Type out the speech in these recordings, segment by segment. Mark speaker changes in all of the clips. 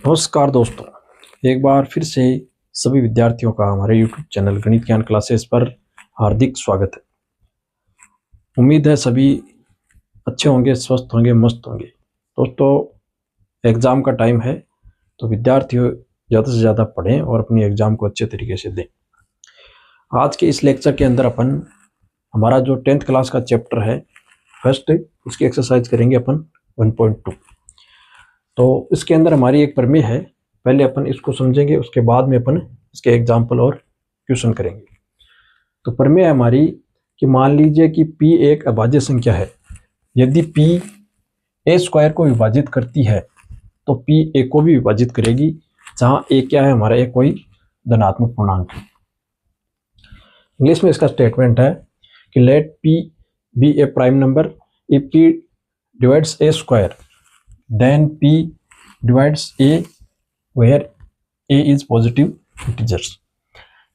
Speaker 1: नमस्कार दोस्तों, एक बार फिर से सभी विद्यार्थियों का हमारे YouTube चैनल गणित ज्ञान क्लासेस पर हार्दिक स्वागत है। उम्मीद है सभी अच्छे होंगे, स्वस्थ होंगे, मस्त होंगे। दोस्तों, एग्ज़ाम का टाइम है तो विद्यार्थी ज़्यादा से ज़्यादा पढ़ें और अपनी एग्ज़ाम को अच्छे तरीके से दें। आज के इस लेक्चर के अंदर अपन हमारा जो 10th क्लास का चैप्टर है फर्स्ट, उसकी एक्सरसाइज करेंगे अपन 1.2। तो इसके अंदर हमारी एक प्रमेय है, पहले अपन इसको समझेंगे, उसके बाद में अपन इसके एग्जाम्पल और क्वेश्चन करेंगे। तो प्रमेय है हमारी कि मान लीजिए कि P एक अभाज्य संख्या है। यदि P a स्क्वायर को विभाजित करती है तो P a को भी विभाजित करेगी, जहाँ a क्या है हमारा, एक कोई धनात्मक पूर्णांक है। इंग्लिश में इसका स्टेटमेंट है कि let P be a prime number if P divides a square then P divides A where A is positive integers।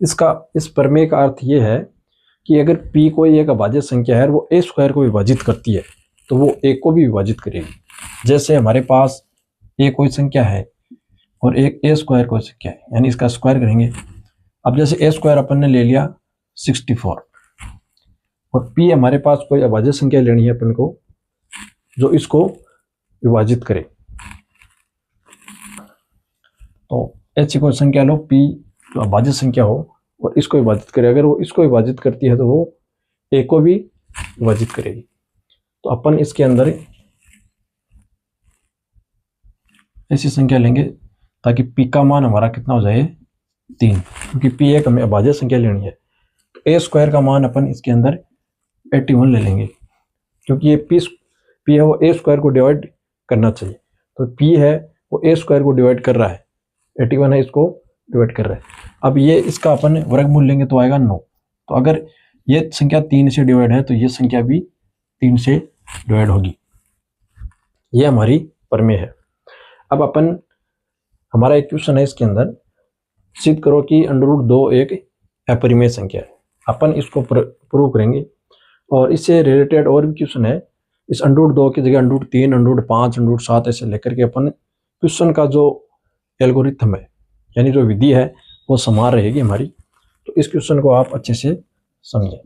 Speaker 1: इस प्रमेय का अर्थ ये है कि अगर P कोई एक अभाज्य संख्या है और वो A स्क्वायर को विभाजित करती है तो वो A को भी विभाजित करेगी। जैसे हमारे पास A कोई संख्या है और एक A स्क्वायर कोई संख्या है, यानी इसका स्क्वायर करेंगे। अब जैसे A स्क्वायर अपन ने ले लिया 64 और P हमारे पास कोई अभाज्य संख्या लेनी है अपन को जो इसको विभाजित करे। तो ऐसी कोई संख्या लो P जो अभाज्य संख्या हो और इसको विभाजित करे। अगर वो इसको विभाजित करती है तो वो A को भी विभाजित करेगी। तो अपन इसके अंदर ऐसी संख्या लेंगे ताकि P का मान हमारा कितना हो जाए 3, क्योंकि P एक हमें अभाज्य संख्या लेनी है। तो A स्क्वायर का मान अपन इसके अंदर 81 ले लेंगे, क्योंकि ये P है वो A स्क्वायर को डिवाइड करना चाहिए। तो P है वो A स्क्वायर को डिवाइड कर रहा है, 81 है इसको डिवाइड कर रहा है। अब ये इसका अपन वर्गमूल लेंगे तो आएगा 9। तो अगर ये संख्या 3 से डिवाइड है तो ये संख्या भी 3 से डिवाइड होगी। ये हमारी प्रमेय है। अब अपन हमारा एक क्वेश्चन है, इसके अंदर सिद्ध करो कि √2 एक अपरिमेय संख्या है। अपन इसको प्रूव करेंगे और इससे रिलेटेड और भी क्वेश्चन है। इस √2 की जगह √3, √5, √7 ऐसे लेकर के अपन क्वेश्चन का जो एल्गोरिथम है, यानी जो विधि है, वो समान रहेगी हमारी। तो इस क्वेश्चन को आप अच्छे से समझें।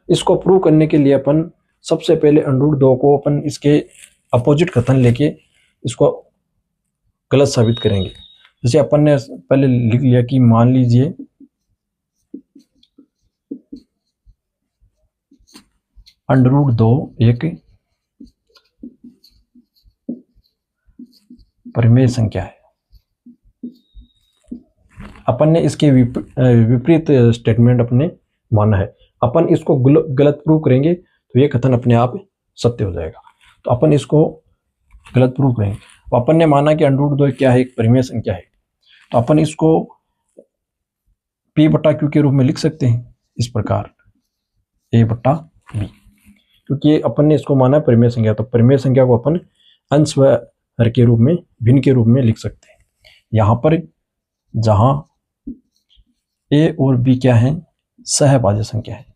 Speaker 1: इसको प्रूव करने के लिए अपन सबसे पहले √2 को अपन इसके अपोजिट कथन लेके इसको गलत साबित करेंगे। जैसे अपन ने पहले लिख लिया कि मान लीजिए √2 एक परिमेय संख्या है। अपन ने इसके विपरीत स्टेटमेंट अपने माना है। अपन इसको गलत प्रूव करेंगे तो ये कथन अपने आप सत्य हो जाएगा। तो अपन इसको गलत प्रूव करेंगे। तो अपन ने माना कि √2 क्या है, एक परिमेय संख्या है। तो अपन इसको P/Q के रूप में लिख सकते हैं इस प्रकार, A/B, क्योंकि अपन ने इसको माना परिमेय संख्या। तो परिमेय संख्या को अपन अंश व हर के रूप में, भिन्न के रूप में लिख सकते हैं। यहाँ पर जहाँ A और B क्या है, सहभाज्य संख्या है।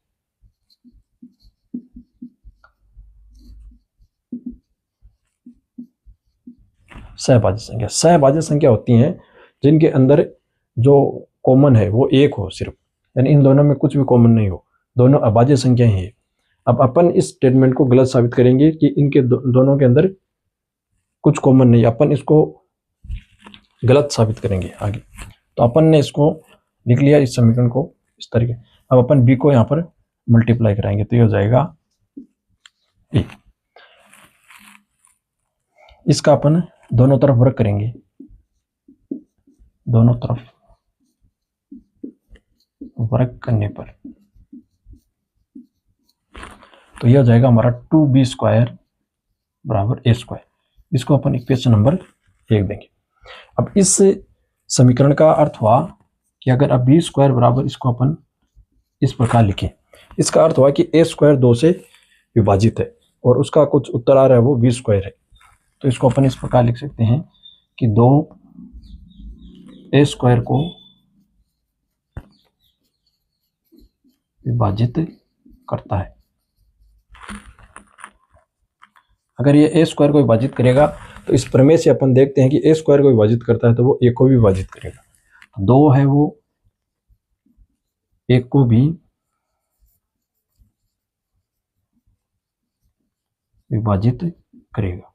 Speaker 1: सहभाज्य संख्या होती हैं जिनके अंदर जो कॉमन है वो एक हो सिर्फ, यानी इन दोनों में कुछ भी कॉमन नहीं हो, दोनों अभाज्य संख्याएं हैं। अब अपन इस स्टेटमेंट को गलत साबित करेंगे कि इनके दोनों के अंदर कुछ कॉमन नहीं। अपन इसको गलत साबित करेंगे आगे। तो अपन ने इसको लिख लिया इस समीकरण को इस तरीके। अब अपन B को यहाँ पर मल्टीप्लाई कराएंगे तो ये हो जाएगा A। इसका अपन दोनों तरफ वर्ग करेंगे, दोनों तरफ वर्ग करने पर तो यह हो जाएगा हमारा 2B स्क्वायर बराबर A स्क्वायर। इसको अपन इक्वेशन नंबर 1 देंगे। अब इस समीकरण का अर्थ हुआ कि अगर अब B स्क्वायर बराबर, इसको अपन इस प्रकार लिखें, इसका अर्थ हुआ कि A स्क्वायर 2 से विभाजित है और उसका कुछ उत्तर आ रहा है वो B स्क्वायर है। तो इसको अपन इस प्रकार लिख सकते हैं कि 2A स्क्वायर को विभाजित करता है। अगर ये A स्क्वायर को विभाजित करेगा तो इस प्रमेय से अपन देखते हैं कि ए स्क्वायर को विभाजित करता है तो वो ए को भी विभाजित करेगा। तो 2 है वो ए को भी विभाजित करेगा।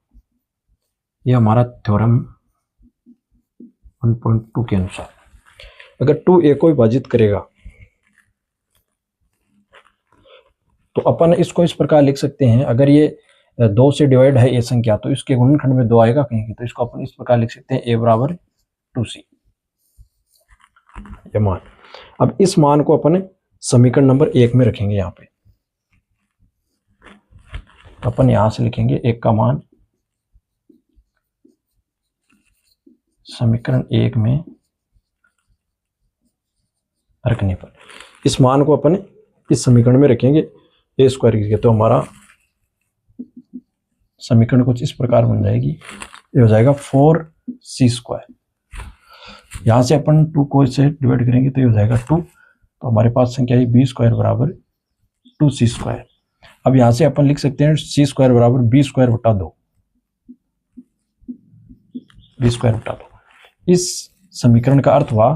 Speaker 1: यह हमारा थ्योरम 1.2 के अनुसार अगर 2a को विभाजित करेगा तो अपन इसको इस प्रकार लिख सकते हैं, अगर ये 2 से डिवाइड है ये संख्या तो इसके गुणनखंड में 2 आएगा कहीं, तो इसको अपन इस प्रकार लिख सकते हैं a बराबर 2c ये मान। अब इस मान को अपन समीकरण नंबर 1 में रखेंगे। यहाँ पे अपन यहां से लिखेंगे 1 का मान समीकरण 1 में रखने पर इस मान को अपन इस समीकरण में रखेंगे ए स्क्वायर की, तो हमारा समीकरण कुछ इस प्रकार बन जाएगी। ये हो जाएगा 4c स्क्वायर। यहां से अपन 2 को इससे डिवाइड करेंगे तो ये हो जाएगा 2, तो हमारे पास संख्या है b स्क्वायर बराबर 2c स्क्वायर। अब यहां से अपन लिख सकते हैं c स्क्वायर बराबर b स्क्वायर बटा 2, b स्क्वायर बटा 2। इस समीकरण का अर्थ हुआ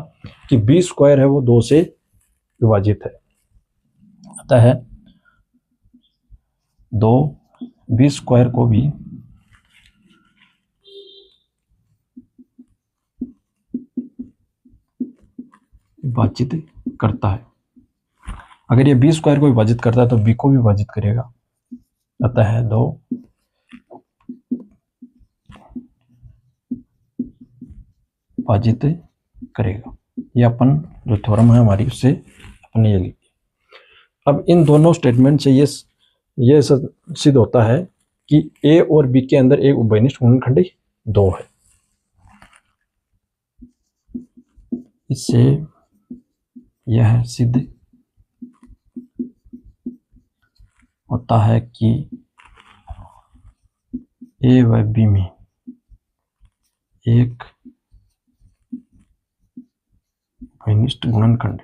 Speaker 1: कि b स्क्वायर है वो 2 से विभाजित है, अतः 2 b स्क्वायर को भी विभाजित करता है। अगर ये b स्क्वायर को विभाजित करता है तो b को भी विभाजित करेगा, अतः 2 विभाजित करेगा। ये अपन जो थ्योरम है हमारी उससे अपन ये लिख दिया। अब इन दोनों स्टेटमेंट से ये सिद्ध होता है कि a और b के अंदर एक उभयनिष्ठ गुणनखंड 2 है। इससे यह सिद्ध होता है कि a व b में एक उभयनिष्ठ गुणनखंड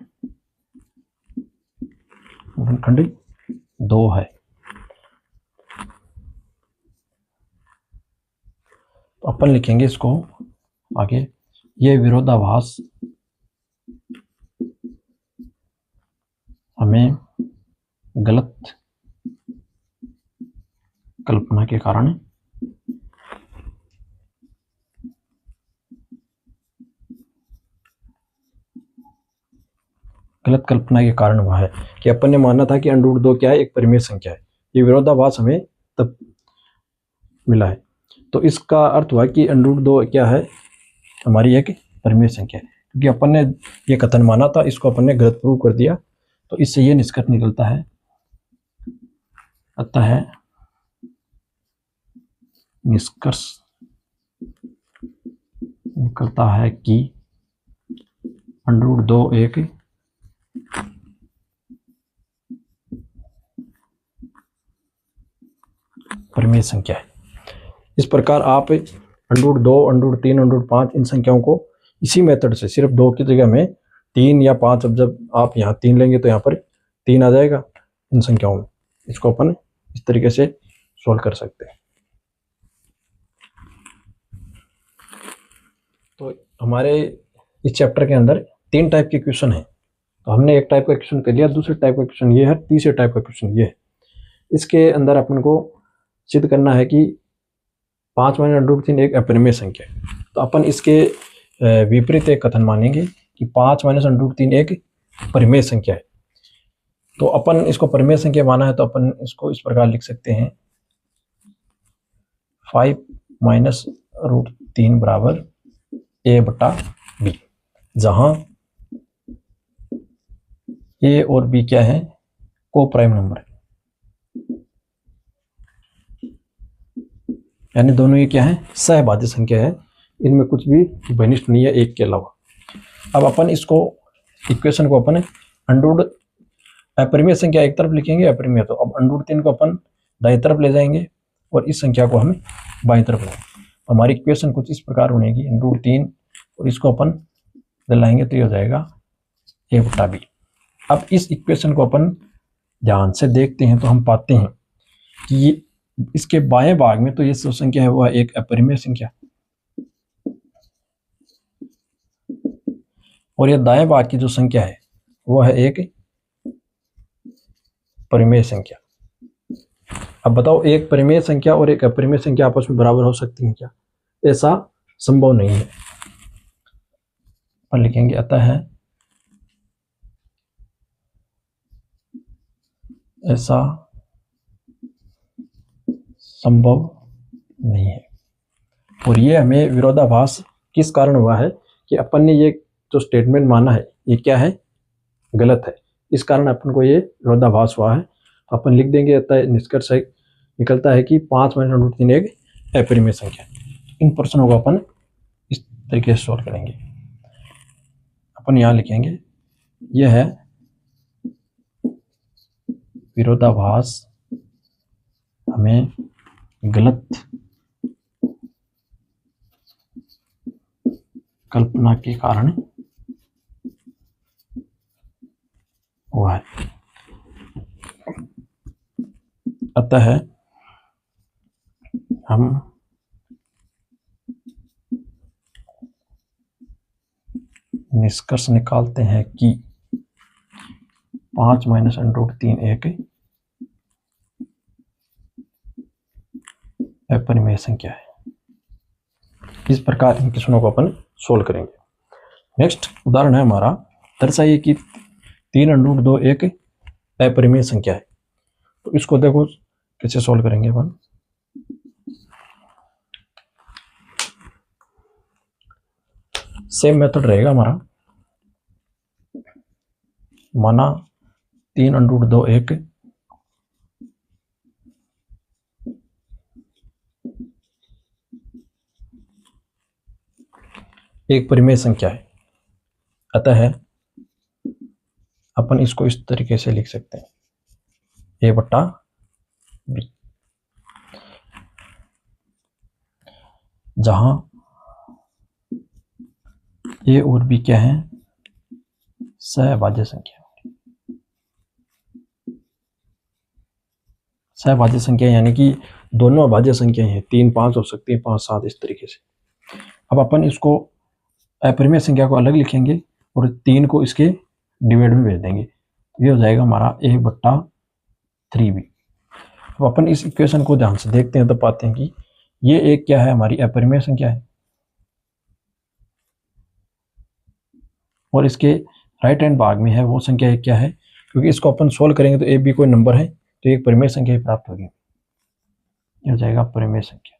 Speaker 1: 2 है। तो अपन लिखेंगे इसको आगे, ये विरोधाभास हमें गलत कल्पना के कारण हुआ है कि अपन ने माना था कि √2 क्या है, एक परिमेय संख्या है। ये विरोधाभास हमें तब मिला है, तो इसका अर्थ हुआ कि √2 क्या है, हमारी एक परिमेय संख्या है। क्योंकि अपन ने ये कथन माना था, इसको अपन ने गलत प्रूव कर दिया, तो इससे ये निष्कर्ष निकलता है, अतः निष्कर्ष निकलता है कि √2 एक परिमेय संख्या है। इस प्रकार आप √2, √3, √5 इन संख्याओं को इसी मेथड से सिर्फ 2 की जगह में 3 या 5, अब जब आप यहाँ 3 लेंगे तो यहाँ पर 3 आ जाएगा इन संख्याओं में। इसको अपन इस तरीके से सोल्व कर सकते हैं। तो हमारे इस चैप्टर के अंदर 3 टाइप के क्वेश्चन हैं। तो हमने एक टाइप का क्वेश्चन कर लिया, दूसरे टाइप का क्वेश्चन ये है, तीसरे टाइप का क्वेश्चन ये है। इसके अंदर अपन को सिद्ध करना है कि 5 - √3 एक अपरिमेय संख्या है। तो अपन इसके विपरीत एक कथन मानेंगे कि 5 - √3 एक परिमेय संख्या है। तो अपन इसको परिमेय संख्या माना है तो अपन इसको इस प्रकार लिख सकते हैं 5 - √3 बराबर a/b, जहां a और b क्या है, को प्राइम नंबर है, यानी दोनों ये क्या है, सहभाज्य संख्या है, इनमें कुछ भी उभयनिष्ठ नहीं है एक के अलावा। अब अपन इसको इक्वेशन को अपन अपरिमेय संख्या एक तरफ लिखेंगे, अपरिमेय, तो अब √3 को अपन दाईं तरफ ले जाएंगे और इस संख्या को हमें बाईं तरफ लाएंगे। हमारी इक्वेशन कुछ इस प्रकार बनेगी, √3 और इसको अपन दिलाएंगे तो ये हो जाएगा a/b। अब इस इक्वेशन को अपन ध्यान से देखते हैं तो हम पाते हैं कि इसके बाएं भाग में तो ये जो संख्या है वो है एक अपरिमेय संख्या, और ये दाएं भाग की जो संख्या है वो है एक परिमेय संख्या। अब बताओ, एक परिमेय संख्या और एक अपरिमेय संख्या आपस में बराबर हो सकती है क्या? ऐसा संभव नहीं है। अपन लिखेंगे अतः ऐसा संभव नहीं है। और ये हमें विरोधाभास किस कारण हुआ है कि अपन ने ये जो स्टेटमेंट माना है ये क्या है? गलत है। इस कारण अपन को ये विरोधाभास हुआ है। तो अपन लिख देंगे अतः निष्कर्ष निकलता है कि 5 - √3 एक अपरिमेय संख्या। इन प्रश्नों को अपन इस तरीके से सॉल्व करेंगे। अपन यहाँ लिखेंगे यह है विरोधाभास हमें गलत कल्पना के कारण हुआ है। अतः हम निष्कर्ष निकालते हैं कि 5 - √3 एक अपरिमेय संख्या है। इस प्रकार इन प्रश्नों को अपन सोल्व करेंगे। नेक्स्ट उदाहरण है हमारा, दर्शाइए कि 3 √ 2 एक अपरिमेय संख्या है। तो इसको देखो कैसे सोल्व करेंगे अपन। सेम मेथड रहेगा हमारा। माना 3 √ 2 एक परिमेय संख्या है। अतः अपन इसको इस तरीके से लिख सकते हैं a/b, जहां a और b क्या है? सहभाज्य संख्या। सहभाज्य संख्या यानी कि दोनों अभाज्य संख्या हैं। 3 5 हो सकती है, 5 7, इस तरीके से। अब अपन इसको अपरिमेय संख्या को अलग लिखेंगे और 3 को इसके डिवाइड में भेज देंगे। ये हो जाएगा हमारा a/3b। अब अपन इस इक्वेशन को ध्यान से देखते हैं तो पाते हैं कि ये एक क्या है? हमारी अपरिमेय संख्या है, और इसके राइट हैंड भाग में है वो संख्या एक क्या है? क्योंकि इसको अपन सोल्व करेंगे तो a b कोई नंबर है तो एक परिमेय संख्या प्राप्त होगी। ये हो जाएगा परिमेय संख्या।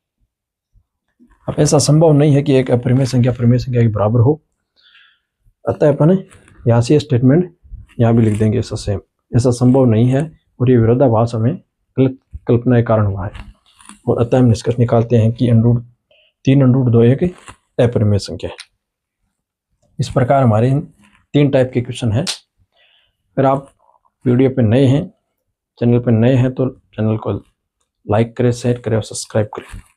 Speaker 1: अब ऐसा संभव नहीं है कि एक अपरिमेय संख्या परिमेय संख्या के बराबर हो। अतः अपन यहाँ से स्टेटमेंट यहाँ भी लिख देंगे ऐसा सेम। ऐसा संभव नहीं है और ये विरोधाभास हमें गलत कल्पना के कारण हुआ है। और अतः हम निष्कर्ष निकालते हैं कि 3 √ 2 एक अपरिमेय संख्या है। इस प्रकार हमारे 3 टाइप के क्वेश्चन हैं। अगर आप वीडियो पे नए हैं, चैनल पे नए हैं, तो चैनल को लाइक करें, शेयर करें और सब्सक्राइब करें।